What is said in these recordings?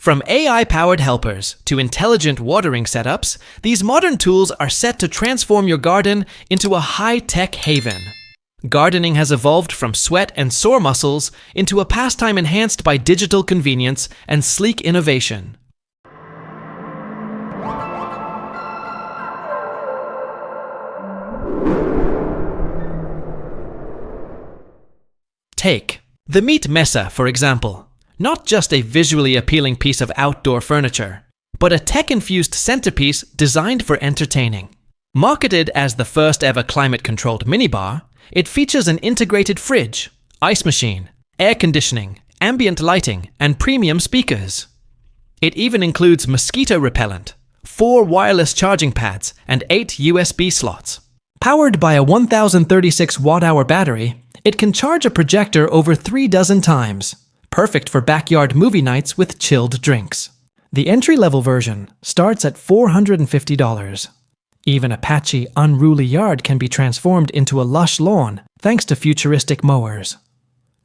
From AI-powered helpers to intelligent watering setups, these modern tools are set to transform your garden into a high-tech haven. Gardening has evolved from sweat and sore muscles into a pastime enhanced by digital convenience and sleek innovation. Take the Meat Mesa, for example. Not just a visually appealing piece of outdoor furniture, but a tech-infused centerpiece designed for entertaining. Marketed as the first ever climate-controlled minibar, it features an integrated fridge, ice machine, air conditioning, ambient lighting, and premium speakers. It even includes mosquito repellent, 4 wireless charging pads, and 8 USB slots. Powered by a 1036 watt-hour battery, it can charge a projector over 3 dozen times. Perfect for backyard movie nights with chilled drinks. The entry-level version starts at $450. Even a patchy, unruly yard can be transformed into a lush lawn thanks to futuristic mowers.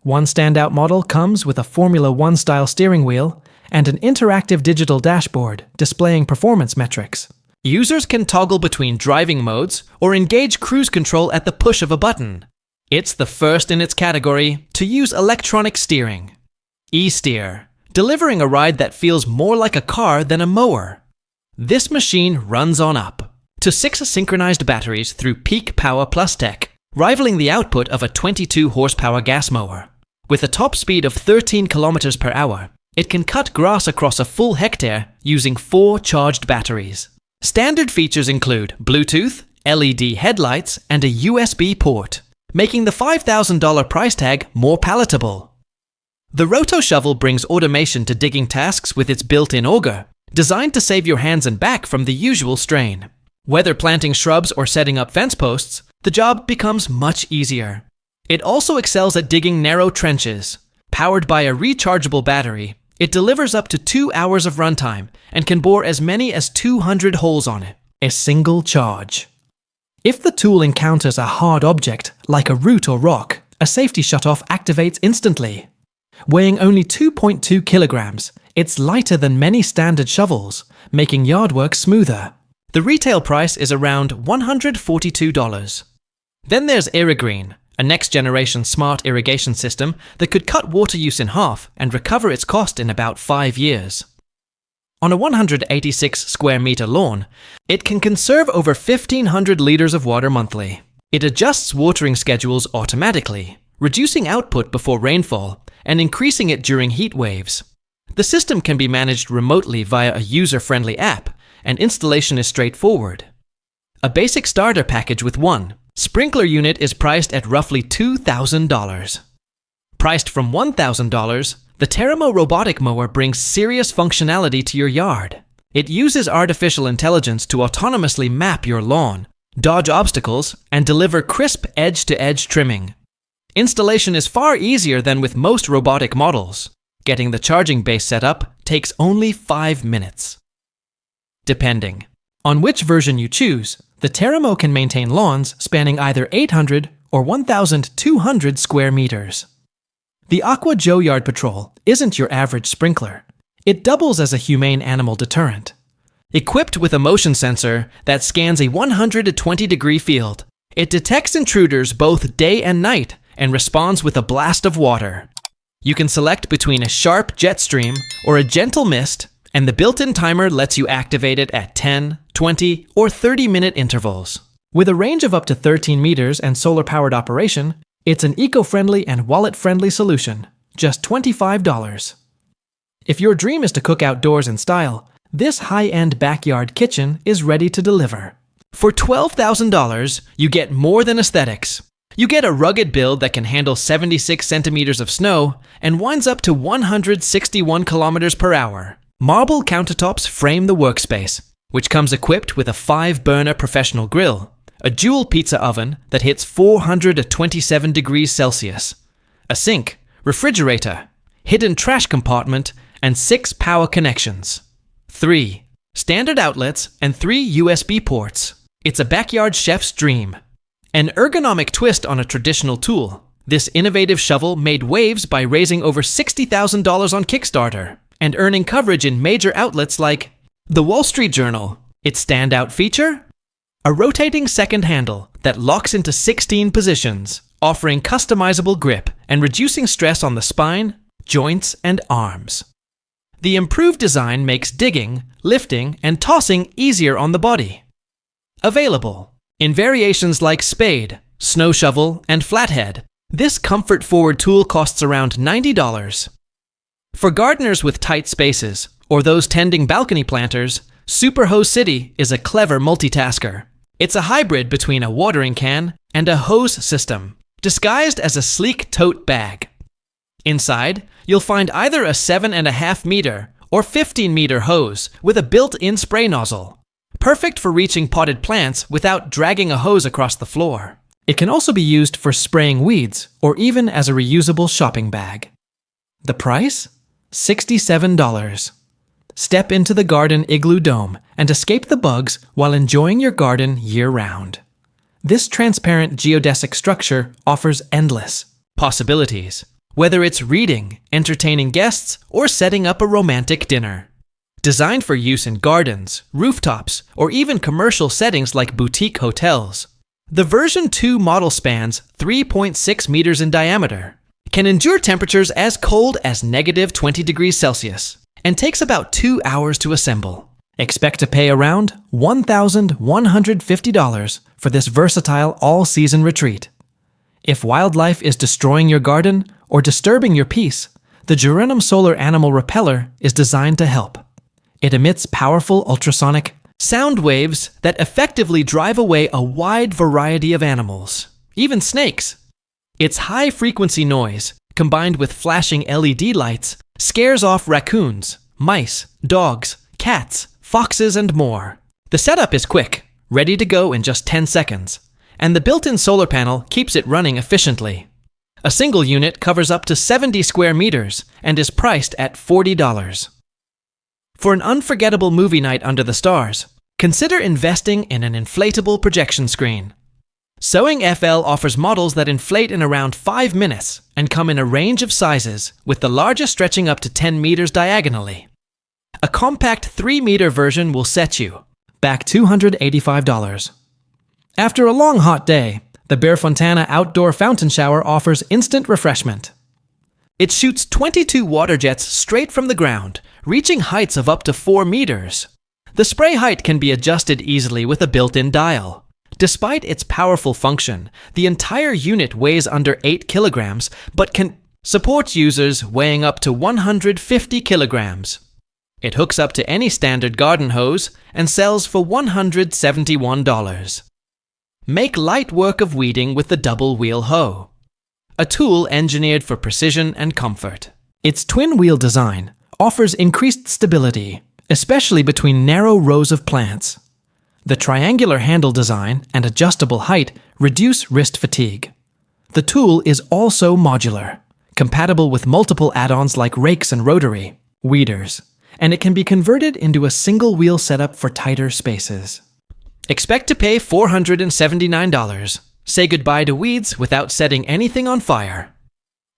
One standout model comes with a Formula One style steering wheel and an interactive digital dashboard displaying performance metrics. Users can toggle between driving modes or engage cruise control at the push of a button. It's the first in its category to use electronic steering. E-Steer, delivering a ride that feels more like a car than a mower. This machine runs on up to 6 synchronized batteries through peak power plus tech, rivaling the output of a 22 horsepower gas mower. With a top speed of 13 kilometers per hour, it can cut grass across a full hectare using 4 charged batteries. Standard features include Bluetooth, LED headlights, and a USB port, making the $5,000 price tag more palatable. The Roto Shovel brings automation to digging tasks with its built-in auger, designed to save your hands and back from the usual strain. Whether planting shrubs or setting up fence posts, the job becomes much easier. It also excels at digging narrow trenches. Powered by a rechargeable battery, it delivers up to 2 hours of runtime and can bore as many as 200 holes on it. A single charge. If the tool encounters a hard object, like a root or rock, a safety shutoff activates instantly. Weighing only 2.2 kilograms, it's lighter than many standard shovels, making yard work smoother. The retail price is around $142. Then there's Irrigreen, a next-generation smart irrigation system that could cut water use in half and recover its cost in about 5 years. On a 186 square meter lawn, it can conserve over 1,500 liters of water monthly. It adjusts watering schedules automatically, reducing output before rainfall and increasing it during heat waves. The system can be managed remotely via a user-friendly app, and installation is straightforward. A basic starter package with one sprinkler unit is priced at roughly $2,000. Priced from $1,000, the Teramo robotic mower brings serious functionality to your yard. It uses artificial intelligence to autonomously map your lawn, dodge obstacles, and deliver crisp edge-to-edge trimming. Installation is far easier than with most robotic models. Getting the charging base set up takes only 5 minutes. Depending on which version you choose, the Teramo can maintain lawns spanning either 800 or 1,200 square meters. The Aqua Joe Yard Patrol isn't your average sprinkler. It doubles as a humane animal deterrent. Equipped with a motion sensor that scans a 120-degree field, it detects intruders both day and night and responds with a blast of water. You can select between a sharp jet stream or a gentle mist, and the built-in timer lets you activate it at 10, 20, or 30-minute intervals. With a range of up to 13 meters and solar-powered operation, it's an eco-friendly and wallet-friendly solution, just $25. If your dream is to cook outdoors in style, this high-end backyard kitchen is ready to deliver. For $12,000, you get more than aesthetics. You get a rugged build that can handle 76 centimeters of snow and winds up to 161 kilometers per hour. Marble countertops frame the workspace, which comes equipped with a 5-burner professional grill, a dual pizza oven that hits 427 degrees Celsius, a sink, refrigerator, hidden trash compartment, and 6 power connections. 3 standard outlets and 3 USB ports. It's a backyard chef's dream. An ergonomic twist on a traditional tool, this innovative shovel made waves by raising over $60,000 on Kickstarter. and earning coverage in major outlets like the Wall Street Journal. Its standout feature? A rotating second handle that locks into 16 positions, offering customizable grip and reducing stress on the spine, joints, and arms. The improved design makes digging, lifting, and tossing easier on the body. Available in variations like spade, snow shovel, and flathead, this comfort-forward tool costs around $90. For gardeners with tight spaces, or those tending balcony planters, Super Hose City is a clever multitasker. It's a hybrid between a watering can and a hose system, disguised as a sleek tote bag. Inside, you'll find either a 7.5 meter or 15 meter hose with a built-in spray nozzle, perfect for reaching potted plants without dragging a hose across the floor. It can also be used for spraying weeds or even as a reusable shopping bag. The price? $67. Step into the garden igloo dome and escape the bugs while enjoying your garden year-round. This transparent geodesic structure offers endless possibilities, whether it's reading, entertaining guests, or setting up a romantic dinner. Designed for use in gardens, rooftops, or even commercial settings like boutique hotels, the version 2 model spans 3.6 meters in diameter, can endure temperatures as cold as -20 degrees Celsius, and takes about 2 hours to assemble. Expect to pay around $1,150 for this versatile all-season retreat. If wildlife is destroying your garden or disturbing your peace, the Geronum Solar Animal Repeller is designed to help. It emits powerful ultrasonic sound waves that effectively drive away a wide variety of animals, even snakes. Its high-frequency noise, combined with flashing LED lights, scares off raccoons, mice, dogs, cats, foxes, and more. The setup is quick, ready to go in just 10 seconds, and the built-in solar panel keeps it running efficiently. A single unit covers up to 70 square meters and is priced at $40. For an unforgettable movie night under the stars, consider investing in an inflatable projection screen. Sewing FL offers models that inflate in around 5 minutes and come in a range of sizes, with the largest stretching up to 10 meters diagonally. A compact 3-meter version will set you back $285. After a long hot day, the Bearfontana outdoor fountain shower offers instant refreshment. It shoots 22 water jets straight from the ground, reaching heights of up to 4 meters. The spray height can be adjusted easily with a built-in dial. Despite its powerful function, the entire unit weighs under 8 kilograms, but can support users weighing up to 150 kilograms. It hooks up to any standard garden hose and sells for $171. Make light work of weeding with the double-wheel hoe, a tool engineered for precision and comfort. Its twin-wheel design offers increased stability, especially between narrow rows of plants. The triangular handle design and adjustable height reduce wrist fatigue. The tool is also modular, compatible with multiple add-ons like rakes and rotary weeders, and it can be converted into a single-wheel setup for tighter spaces. Expect to pay $479. Say goodbye to weeds without setting anything on fire.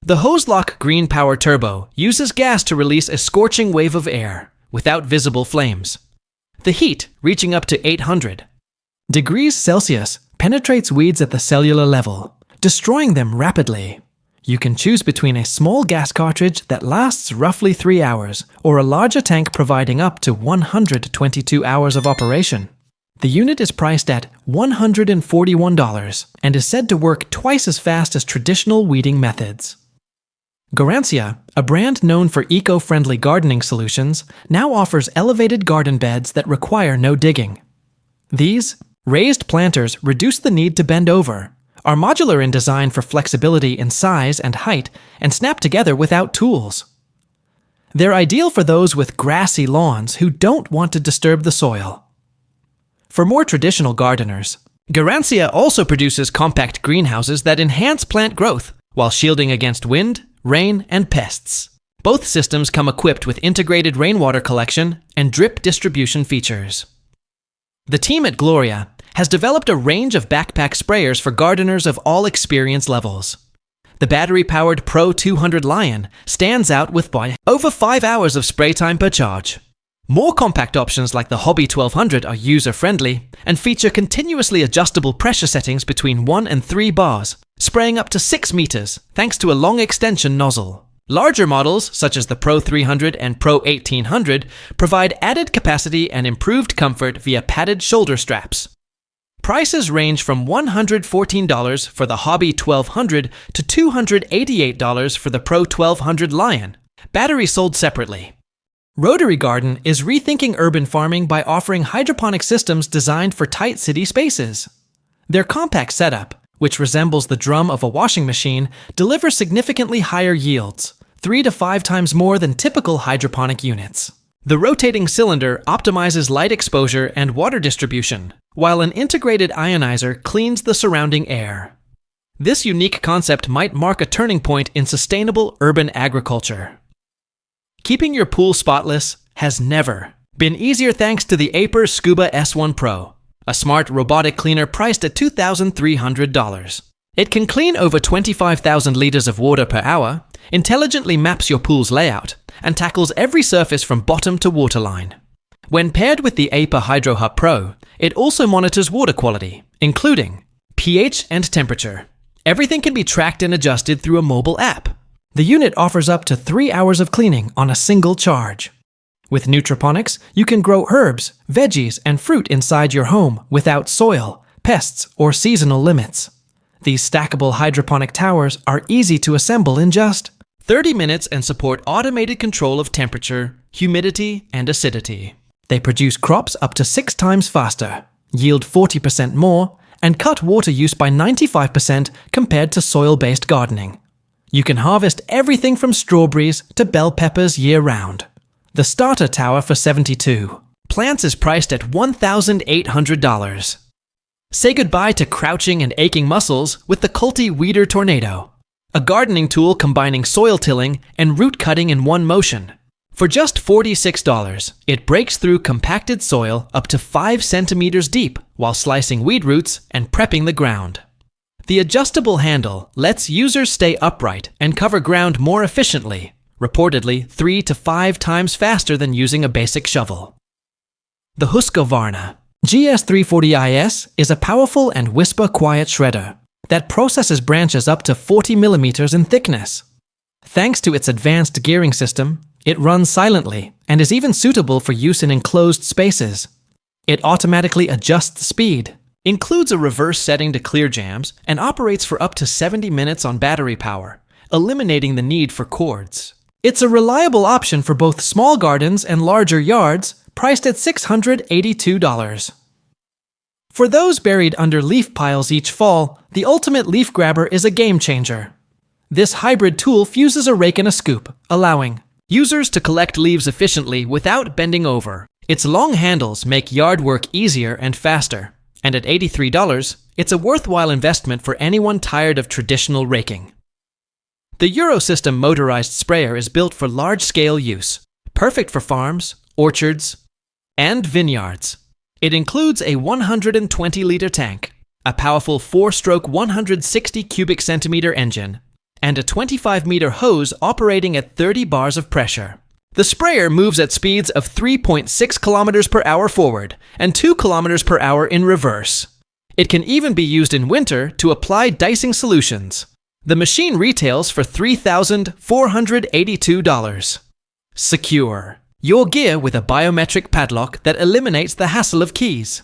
The HoseLock Green Power Turbo uses gas to release a scorching wave of air without visible flames. The heat, reaching up to 800 degrees Celsius, penetrates weeds at the cellular level, destroying them rapidly. You can choose between a small gas cartridge that lasts roughly 3 hours or a larger tank providing up to 122 hours of operation. The unit is priced at $141 and is said to work twice as fast as traditional weeding methods. Garancia, a brand known for eco-friendly gardening solutions, now offers elevated garden beds that require no digging. These raised planters reduce the need to bend over, are modular in design for flexibility in size and height, and snap together without tools. They're ideal for those with grassy lawns who don't want to disturb the soil. For more traditional gardeners, Garancia also produces compact greenhouses that enhance plant growth while shielding against wind, rain, and pests. Both systems come equipped with integrated rainwater collection and drip distribution features. The team at Gloria has developed a range of backpack sprayers for gardeners of all experience levels. the battery-powered Pro 200 Lion stands out with by over 5 hours of spray time per charge. More compact options like the Hobby 1200 are user-friendly and feature continuously adjustable pressure settings between 1 and 3 bars, spraying up to 6 meters thanks to a long extension nozzle. Larger models, such as the Pro 300 and Pro 1800, provide added capacity and improved comfort via padded shoulder straps. Prices range from $114 for the Hobby 1200 to $288 for the Pro 1200 Lion, battery sold separately. Rotary Garden is rethinking urban farming by offering hydroponic systems designed for tight city spaces. Their compact setup, which resembles the drum of a washing machine, delivers significantly higher yields, 3 to 5 times more than typical hydroponic units. The rotating cylinder optimizes light exposure and water distribution, while an integrated ionizer cleans the surrounding air. This unique concept might mark a turning point in sustainable urban agriculture. Keeping your pool spotless has never been easier thanks to the Aper Scuba S1 Pro, a smart robotic cleaner priced at $2,300. It can clean over 25,000 liters of water per hour, intelligently maps your pool's layout, and tackles every surface from bottom to waterline. When paired with the Aper Hydro Hub Pro, it also monitors water quality, including pH and temperature. Everything can be tracked and adjusted through a mobile app. The unit offers up to 3 hours of cleaning on a single charge. With Nutroponics, you can grow herbs, veggies, and fruit inside your home without soil, pests, or seasonal limits. These stackable hydroponic towers are easy to assemble in just 30 minutes and support automated control of temperature, humidity, and acidity. They produce crops up to 6 times faster, yield 40% more, and cut water use by 95% compared to soil-based gardening. You can harvest everything from strawberries to bell peppers year-round. The starter tower for $72. Plants is priced at $1,800. Say goodbye to crouching and aching muscles with the Culti Weeder Tornado, a gardening tool combining soil tilling and root cutting in one motion. For just $46, it breaks through compacted soil up to 5 centimeters deep while slicing weed roots and prepping the ground. The adjustable handle lets users stay upright and cover ground more efficiently, reportedly 3 to 5 times faster than using a basic shovel. The Husqvarna GS340IS is a powerful and whisper-quiet shredder that processes branches up to 40 millimeters in thickness. Thanks to its advanced gearing system, it runs silently and is even suitable for use in enclosed spaces. It automatically adjusts speed, includes a reverse setting to clear jams, and operates for up to 70 minutes on battery power, eliminating the need for cords. It's a reliable option for both small gardens and larger yards, priced at $682. For those buried under leaf piles each fall, the Ultimate Leaf Grabber is a game changer. This hybrid tool fuses a rake and a scoop, allowing users to collect leaves efficiently without bending over. Its long handles make yard work easier and faster. And at $83, it's a worthwhile investment for anyone tired of traditional raking. The Eurosystem motorized sprayer is built for large-scale use, perfect for farms, orchards, and vineyards. It includes a 120-liter tank, a powerful 4-stroke 160 cubic centimeter engine, and a 25-meter hose operating at 30 bars of pressure. The sprayer moves at speeds of 3.6 kilometers per hour forward and 2 kilometers per hour in reverse. It can even be used in winter to apply dicing solutions. The machine retails for $3,482. Secure your gear with a biometric padlock that eliminates the hassle of keys.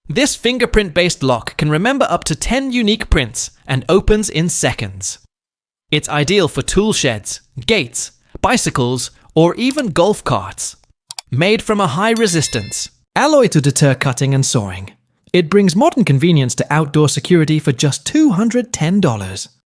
This fingerprint-based lock can remember up to 10 unique prints and opens in seconds. It's ideal for tool sheds, gates, bicycles, or even golf carts. Made from a high-resistance alloy to deter cutting and sawing, it brings modern convenience to outdoor security for just $210.